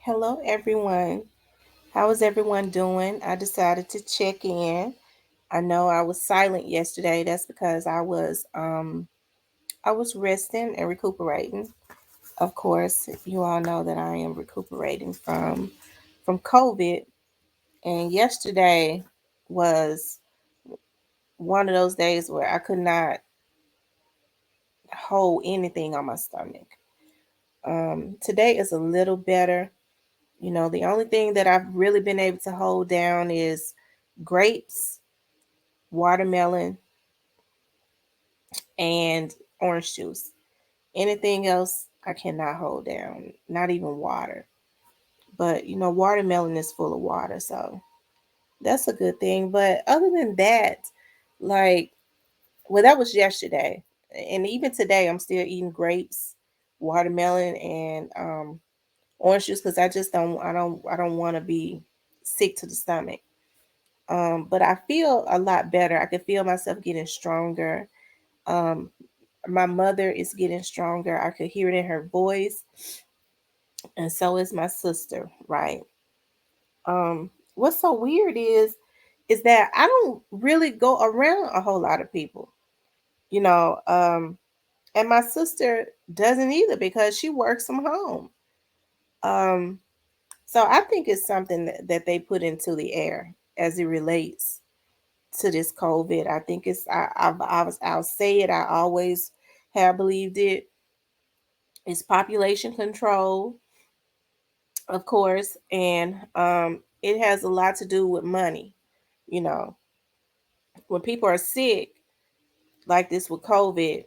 Hello, everyone. How is everyone doing? I decided to check in. I know I was silent yesterday. That's because I was resting and recuperating. Of course, you all know that I am recuperating from COVID, and yesterday was one of those days where I could not hold anything on my stomach. Today is a little better. The only thing that I've really been able to hold down is grapes, watermelon, and orange juice. Anything else I cannot hold down, not even water. But watermelon is full of water, so that's a good thing. But other than that, like, well, that was yesterday, and even today, I'm still eating grapes, watermelon, and orange juice because I don't want to be sick to the stomach. But I feel a lot better. I can feel myself getting stronger. Um, my mother is getting stronger. I could hear it in her voice, and so is my sister, right? What's so weird is that I don't really go around a whole lot of people, you know. And my sister doesn't either because she works from home. Um, so I think it's something that they put into the air as it relates to this COVID. I think I'll say it. I always have believed it. It's population control, of course, and it has a lot to do with money. You know, when people are sick, like this with COVID,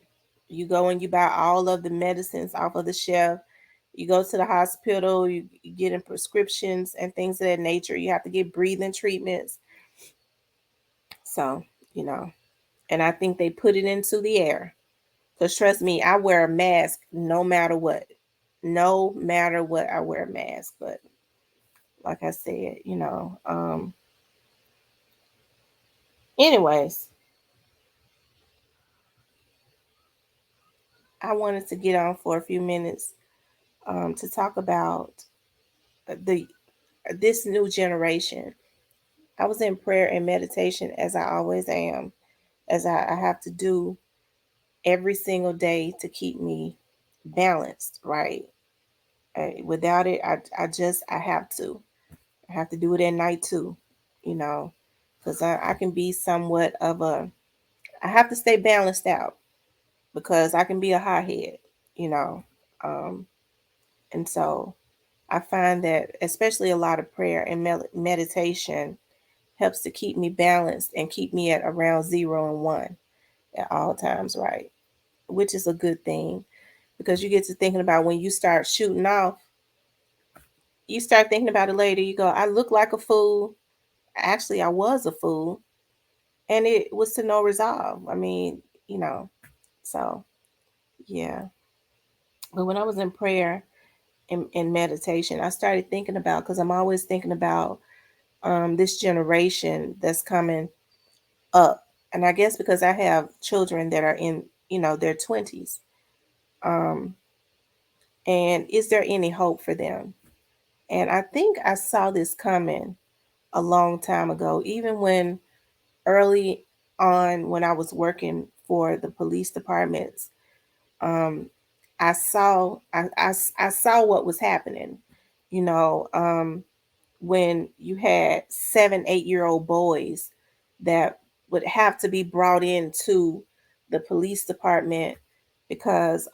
you go and you buy all of the medicines off of the shelf. You go to the hospital, you get in prescriptions and things of that nature. You have to get breathing treatments. So, you know, and I think they put it into the air. Because trust me, I wear a mask no matter what. No matter what, I wear a mask. But like I said, anyways, I wanted to get on for a few minutes to talk about the this new generation. I was in prayer and meditation as I always am, as I have to do every single day to keep me balanced, right? Without it, I have to. I have to do it at night too, you know, because I can be somewhat of a, I have to stay balanced out because I can be a hothead, you know. Um, and so I find that especially a lot of prayer and meditation helps to keep me balanced and keep me at around 0 and 1 at all times, right? Which is a good thing because you get to thinking about when you start shooting off, you start thinking about it later. You go, I look like a fool. Actually, I was a fool, and it was to no resolve. I mean, you know, so yeah. But when I was in prayer and meditation, I started thinking about because I'm always thinking about this generation that's coming up, and I guess because I have children that are in their 20s, um, and is there any hope for them? And I think I saw this coming a long time ago, even when early on when I was working for the police departments. um, I saw what was happening. You know, when you had 7, 8-year-old boys that would have to be brought into the police department because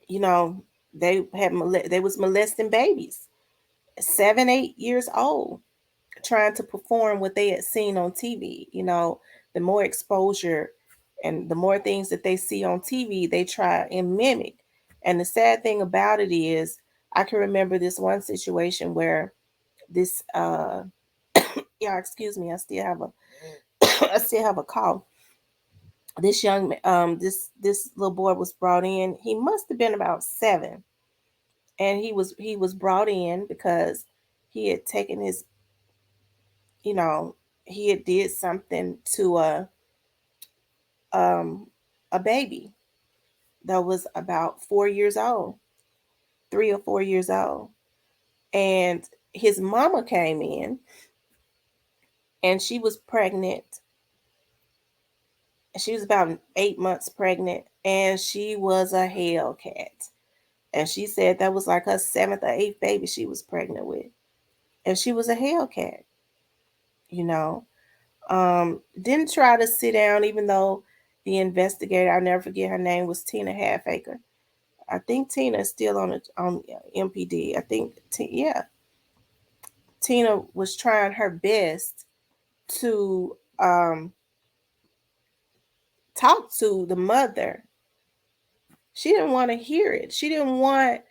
you know they was molesting babies, 7, 8 years old, trying to perform what they had seen on TV. The more exposure and the more things that they see on TV, they try and mimic. And the sad thing about it is, I can remember this one situation where this yeah, excuse me, I still have a I still have a cough. This this little boy was brought in. He must have been about 7, and he was brought in because he had taken his you know he had did something to um a baby that was about 4 years old. 3 or 4 years old. And his mama came in and she was pregnant. She was about 8 months pregnant and she was a Hellcat. And she said that was like her seventh or eighth baby she was pregnant with. And she was a Hellcat, you know. Didn't try to sit down, even though the investigator, I'll never forget her name, was Tina Halfacre. I think Tina is still on MPD. I think, yeah, Tina was trying her best to talk to the mother. She didn't want to hear it. She didn't want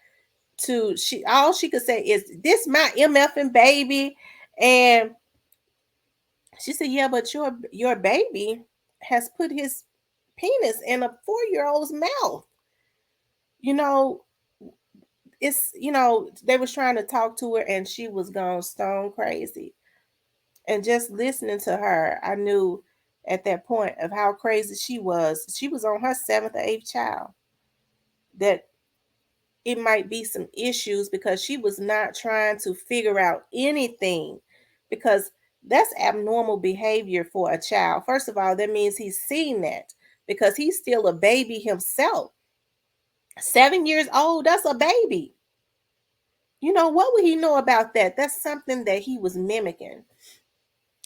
to. She all she could say is, "This my MFing baby," and she said, "Yeah, but your baby has put his penis in a 4-year-old's mouth." You know, they was trying to talk to her and she was gone stone crazy. And just listening to her, I knew at that point of how crazy she was. She was on her seventh or eighth child. That it might be some issues because she was not trying to figure out anything, because that's abnormal behavior for a child. First of all, that means he's seen that because he's still a baby himself. 7 years old, that's a baby. What would he know about that? That's something that he was mimicking.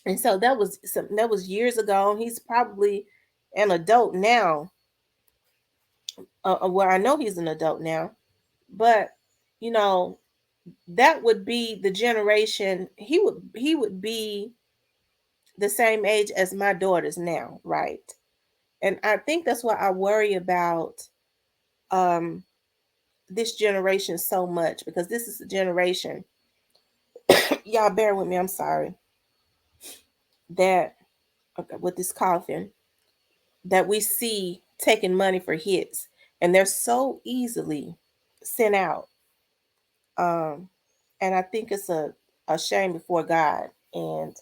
And so that was years ago. He's probably an adult now. Well, I know he's an adult now, but you know that would be the generation he would be the same age as my daughters now, right? And I think that's why I worry about um this generation so much, because this is a generation, y'all bear with me, I'm sorry, that okay, with this coughing, that we see taking money for hits, and they're so easily sent out. um and I think it's a shame before God. And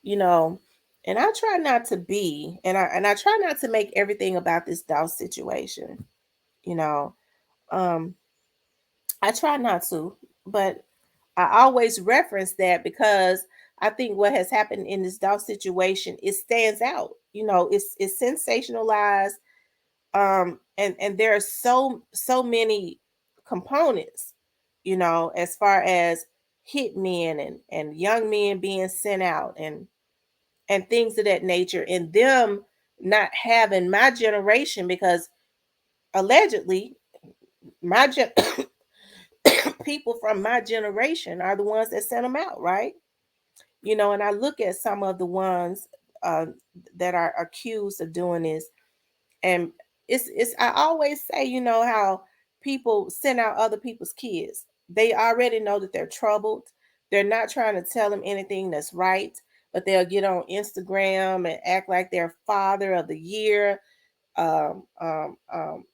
you know, and I try not to be, and I try not to make everything about this Dow situation. You know, um, I try not to, but I always reference that because I think what has happened in this Dow situation, it stands out. It's sensationalized, and there are so many components. As far as hit men and young men being sent out and things of that nature, and them not having my generation, because allegedly my people from my generation are the ones that sent them out, right? And I look at some of the ones uh, that are accused of doing this, and it's I always say, how people send out other people's kids. They already know that they're troubled. They're not trying to tell them anything that's right, but they'll get on Instagram and act like they're father of the year, um, um, um,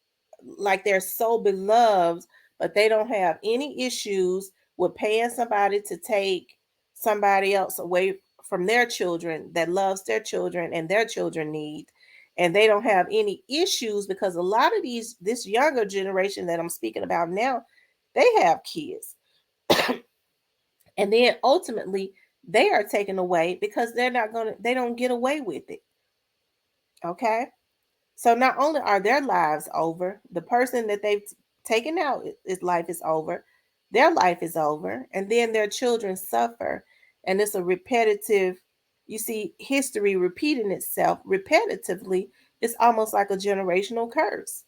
like they're so beloved, but they don't have any issues with paying somebody to take somebody else away from their children that loves their children and their children need. And they don't have any issues because a lot of this younger generation that I'm speaking about now, they have kids. And then ultimately they are taken away because they don't get away with it. Okay. So not only are their lives over, the person that they've taken out, his life is over, their life is over, and then their children suffer. And it's a repetitive, you see, history repeating itself repetitively. It's almost like a generational curse.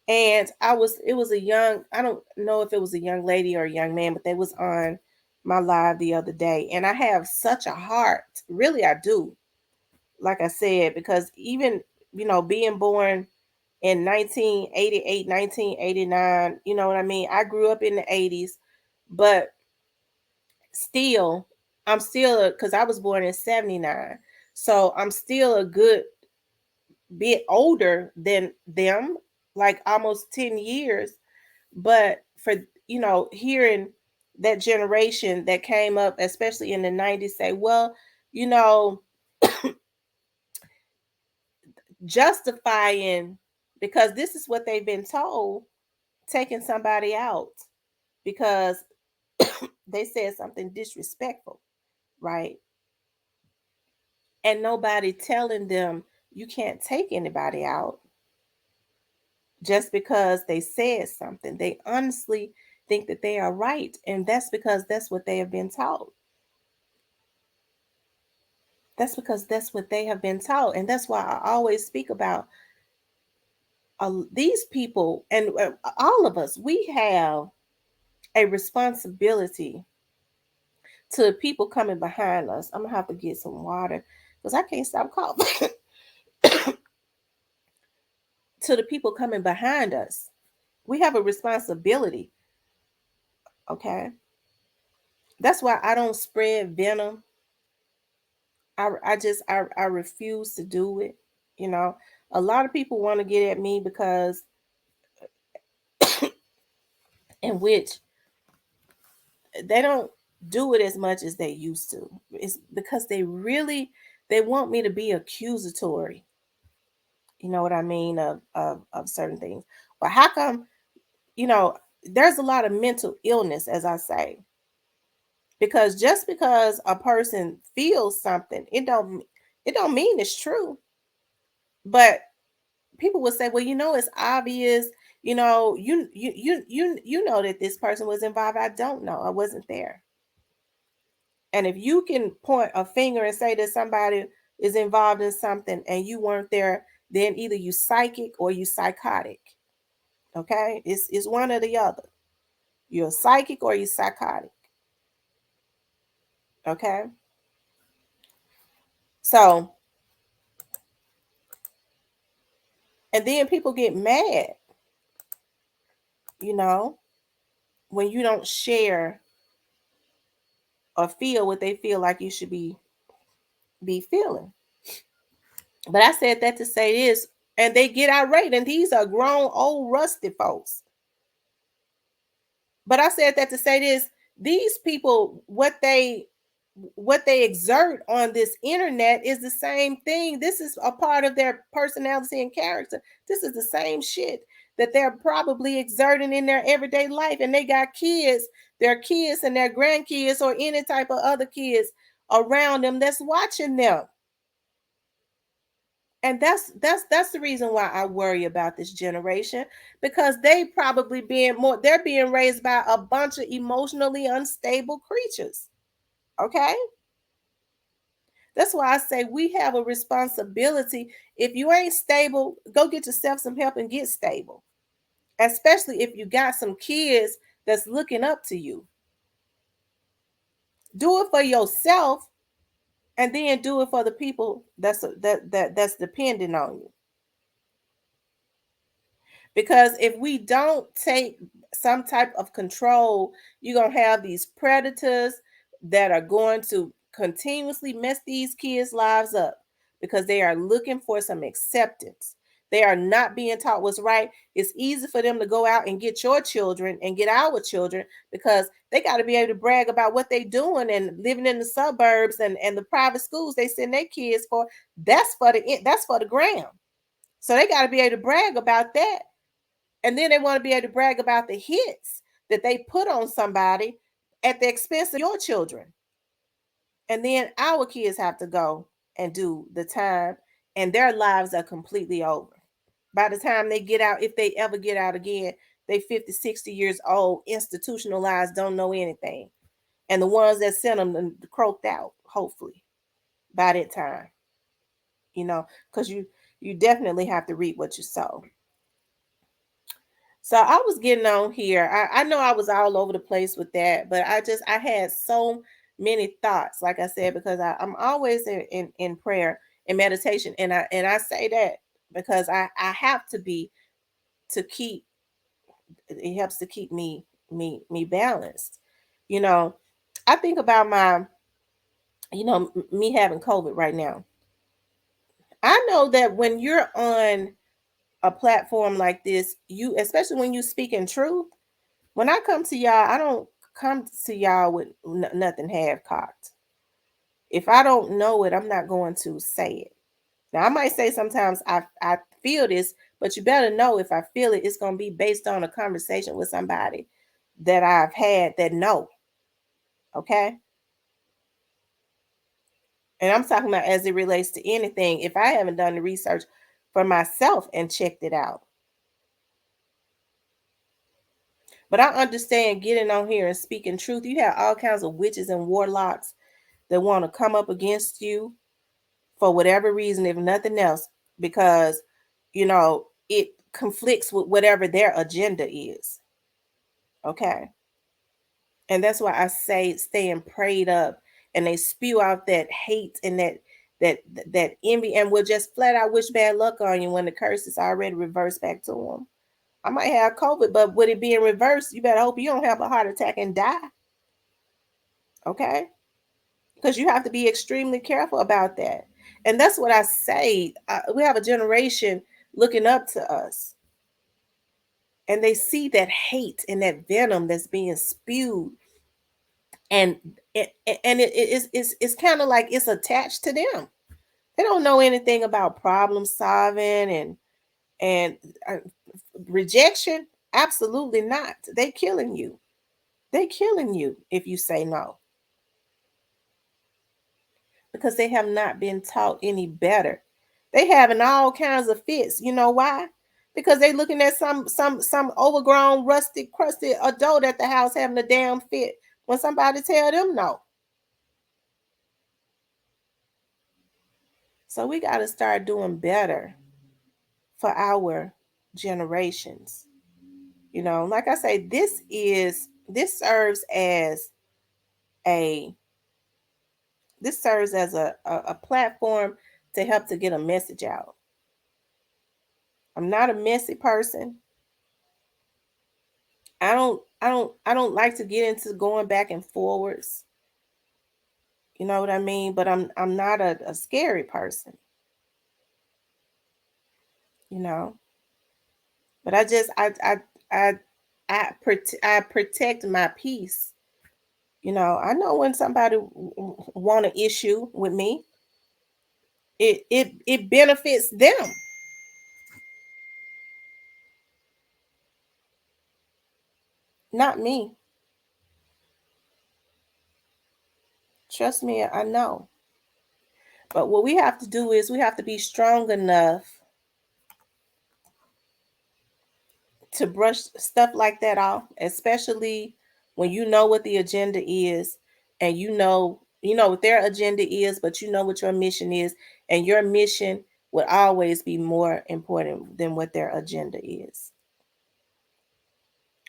And it was a young, I don't know if it was a young lady or a young man, but they was on my live the other day. And I have such a heart, really, I do, like I said, because even, being born in 1988, 1989, you know what I mean? I grew up in the 80s, but still, I'm still, because I was born in 79. So I'm still a good bit older than them, like almost 10 years. But for, hearing that generation that came up, especially in the 90s, say, well, you know, justifying, because this is what they've been told, taking somebody out because they said something disrespectful, right? And nobody telling them you can't take anybody out just because they said something. They honestly think that they are right. And that's because that's what they have been taught. That's because that's what they have been taught. And that's why I always speak about these people and all of us, we have a responsibility to people coming behind us. I'm gonna have to get some water because I can't stop coughing. To the people coming behind us, we have a responsibility. Okay, that's why I don't spread venom. I refuse to do it. You know, a lot of people want to get at me because in which they don't do it as much as they used to. It's because they want me to be accusatory. You know what I mean of certain things. But how come, you know, there's a lot of mental illness, as I say, because just because a person feels something, it don't mean it's true. But people would say, well, it's obvious. You know that this person was involved. I don't know. I wasn't there. And if you can point a finger and say that somebody is involved in something and you weren't there, then either you psychic or you psychotic. Okay, it's one or the other. You're psychic or you're psychotic. Okay, so and then people get mad, you know, when you don't share or feel what they feel like you should be feeling. But I said that to say this, and they get irate, and these are grown, old, rusty folks. But I said that to say this: these people, what they exert on this internet is the same thing. This is a part of their personality and character. This is the same shit that they're probably exerting in their everyday life. And they got kids, their kids and their grandkids, or any type of other kids around them that's watching them. And that's the reason why I worry about this generation, because they're being raised by a bunch of emotionally unstable creatures. Okay, that's why I say we have a responsibility. If you ain't stable, go get yourself some help and get stable, especially if you got some kids that's looking up to you. Do it for yourself, and then do it for the people that's depending on you. Because if we don't take some type of control, you're going to have these predators that are going to continuously mess these kids' lives up because they are looking for some acceptance. They are not being taught what's right. It's easy for them to go out and get your children and get our children because they got to be able to brag about what they're doing and living in the suburbs and the private schools they send their kids for. That's for the gram. So they got to be able to brag about that, and then they want to be able to brag about the hits that they put on somebody at the expense of your children. And then our kids have to go and do the time, and their lives are completely over. By the time they get out, if they ever get out again, they 50, 60 years old, institutionalized, don't know anything. And the ones that sent them croaked out, hopefully, by that time. Because you definitely have to reap what you sow. So I was getting on here. I know I was all over the place with that, but I had so many thoughts, like I said, because I'm always in prayer and meditation. And I say that because I have to be, to keep, it helps to keep me balanced. You know, I think about me having COVID right now. I know that when you're on a platform like this, especially when you speak in truth, when I come to y'all, I don't come to y'all with nothing half cocked. If I don't know it, I'm not going to say it. Now, I might say sometimes I feel this, But you better know if I feel it, it's going to be based on a conversation with somebody that I've had that know. Okay. And I'm talking about as it relates to anything. If I haven't done the research for myself and checked it out. But I understand getting on here and speaking truth. You have all kinds of witches and warlocks that want to come up against you for whatever reason, if nothing else, because, it conflicts with whatever their agenda is. Okay. And that's why I say staying prayed up, and they spew out that hate and that that envy, and will just flat out wish bad luck on you when the curse is already reversed back to them. I might have COVID, but with it being reversed, you better hope you don't have a heart attack and die. Okay. Because you have to be extremely careful about that. And that's what I say. We have a generation looking up to us, and they see that hate and that venom that's being spewed, and it's kind of like it's attached to them. They don't know anything about problem solving and uh, rejection. Absolutely not. They killing you. They killing you if you say no, because they have not been taught any better. They having all kinds of fits. You know why? Because they looking at some overgrown, rusty, crusty adult at the house having a damn fit when somebody tell them no. So we got to start doing better for our generations. Like I say, this serves as a a platform to help to get a message out. I'm not a messy person. I don't like to get into going back and forwards. You know what I mean? But I'm not a scary person, you know. But I just I I protect my peace. I know when somebody want an issue with me, it benefits them, not me. Trust me, I know. But what we have to do is we have to be strong enough to brush stuff like that off, especially when you know what the agenda is, and you know what their agenda is, but you know what your mission is, and your mission would always be more important than what their agenda is.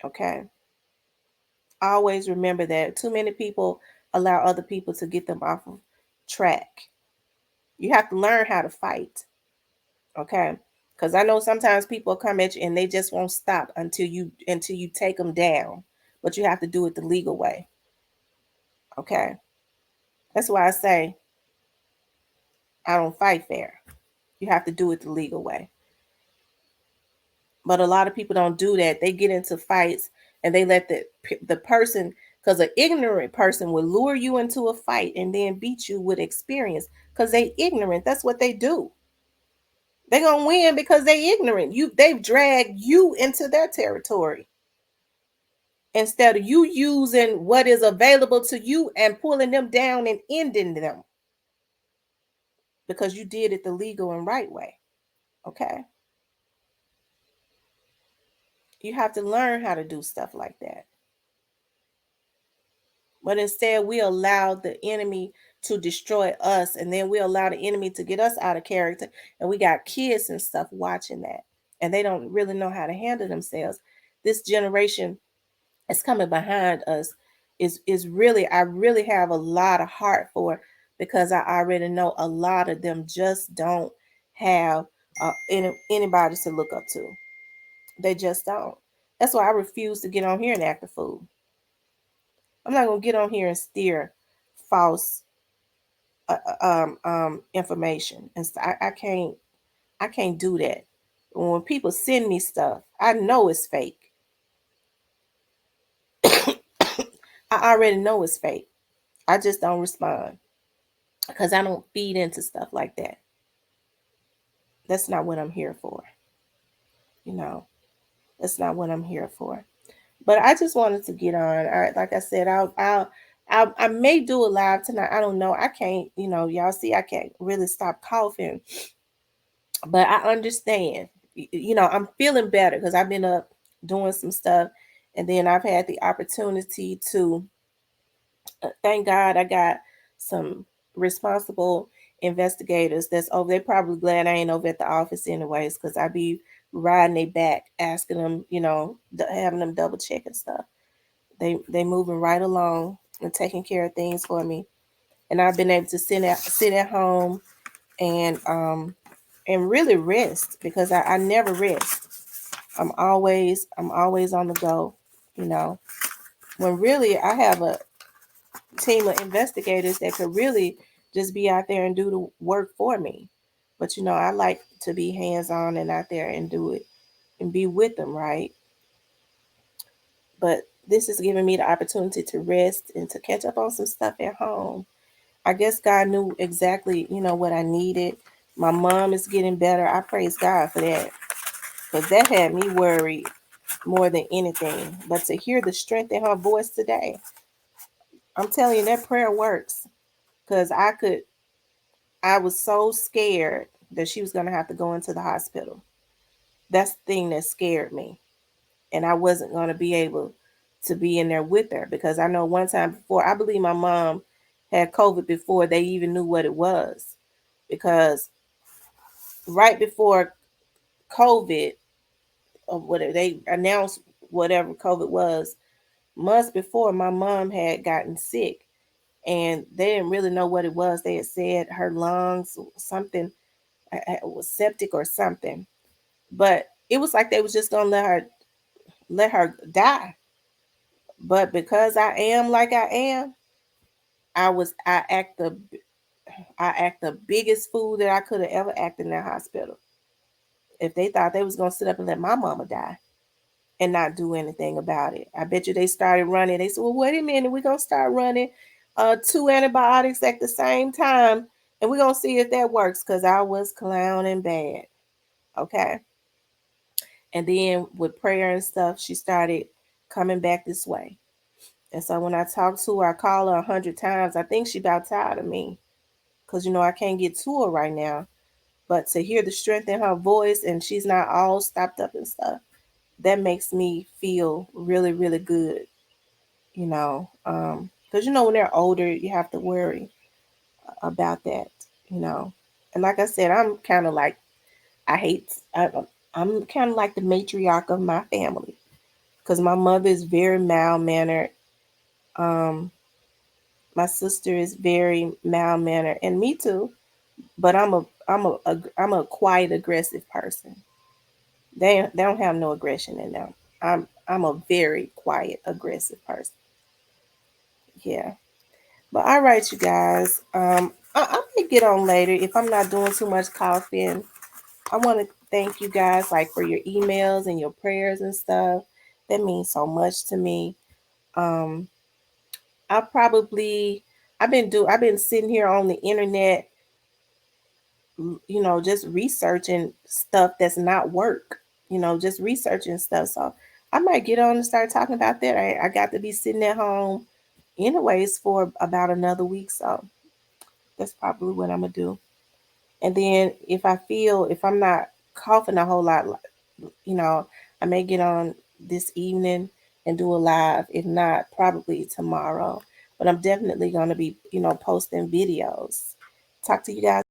Okay? Always remember that too many people allow other people to get them off of track. You have to learn how to fight. Okay? Because I know sometimes people come at you and they just won't stop until you take them down, but you have to do it the legal way. Okay? That's why I say I don't fight fair. You have to do it the legal way. But a lot of people don't do that. They get into fights and they let the person, because an ignorant person will lure you into a fight and then beat you with experience because they ignorant. That's what they do. They gonna win because they ignorant. They've dragged you into their territory instead of you using what is available to you and pulling them down and ending them because you did it the legal and right way. Okay. You have to learn how to do stuff like that. But instead, we allow the enemy to destroy us, and then we allow the enemy to get us out of character. And we got kids and stuff watching that, and they don't really know how to handle themselves. This generation is coming behind us is really, I really have a lot of heart for, because I already know a lot of them just don't have anybody to look up to. They just don't. That's why I refuse to get on here and act a fool. I'm not gonna get on here and steer false information, and I can't do that. When people send me stuff, I know it's fake. I already know it's fake. I just don't respond because I don't feed into stuff like that. That's not what I'm here for. You know, that's not what I'm here for. But I just wanted to get on. Like I said, I may do a live tonight. I don't know. I can't. Y'all see, I can't really stop coughing. But I understand. I'm feeling better because I've been up doing some stuff, and then I've had the opportunity to. Thank God I got some responsible investigators that's over. They're probably glad I ain't over at the office anyways, because I be riding their back, asking them, having them double check and stuff. They moving right along and taking care of things for me, and I've been able to sit at home and really rest because I never rest. I'm always on the go, you know. When really I have a team of investigators that could really just be out there and do the work for me. But I like to be hands on and out there and do it and be with them, right? But this is giving me the opportunity to rest and to catch up on some stuff at home. I guess God knew exactly, what I needed. My mom is getting better. I praise God for that. Because that had me worried more than anything. But to hear the strength in her voice today, I'm telling you, that prayer works. Because I was so scared that she was going to have to go into the hospital. That's the thing that scared me. And I wasn't going to be able to be in there with her because I know one time before, I believe my mom had COVID before they even knew what it was. Because right before COVID, or whatever, they announced whatever COVID was, months before, my mom had gotten sick and they didn't really know what it was. They had said her lungs, something was septic or something, but it was like they was just gonna let her die. But because I am like I am, I act the biggest fool that I could have ever acted in that hospital. If they thought they was gonna sit up and let my mama die and not do anything about it, I bet you they started running. They said, "Well, wait a minute, we're gonna start running 2 antibiotics at the same time, and we're gonna see if that works." Because I was clowning bad. Okay. And then with prayer and stuff, she started coming back this way. And so when I talk to her, I call her 100 times. I think she about tired of me because I can't get to her right now. But to hear the strength in her voice and she's not all stopped up and stuff, that makes me feel really, really good. Because when they're older, you have to worry about that. You know, and like I said, I'm kind of like I hate. I, I'm kind of like the matriarch of my family because my mother is very mild mannered. Um, my sister is very mild mannered, and me too. But I'm a quiet aggressive person. They don't have no aggression in them. I'm a very quiet aggressive person. Yeah. But all right, you guys. I may get on later if I'm not doing too much coughing. I want to thank you guys like for your emails and your prayers and stuff. That means so much to me. Um, I probably I've been sitting here on the internet, just researching stuff that's not work. Just researching stuff. So I might get on and start talking about that. I got to be sitting at home anyways for about another week, so that's probably what I'm gonna do. And then if I'm not coughing a whole lot, you know, I may get on this evening and do a live. If not, probably tomorrow. But I'm definitely going to be, posting videos. Talk to you guys.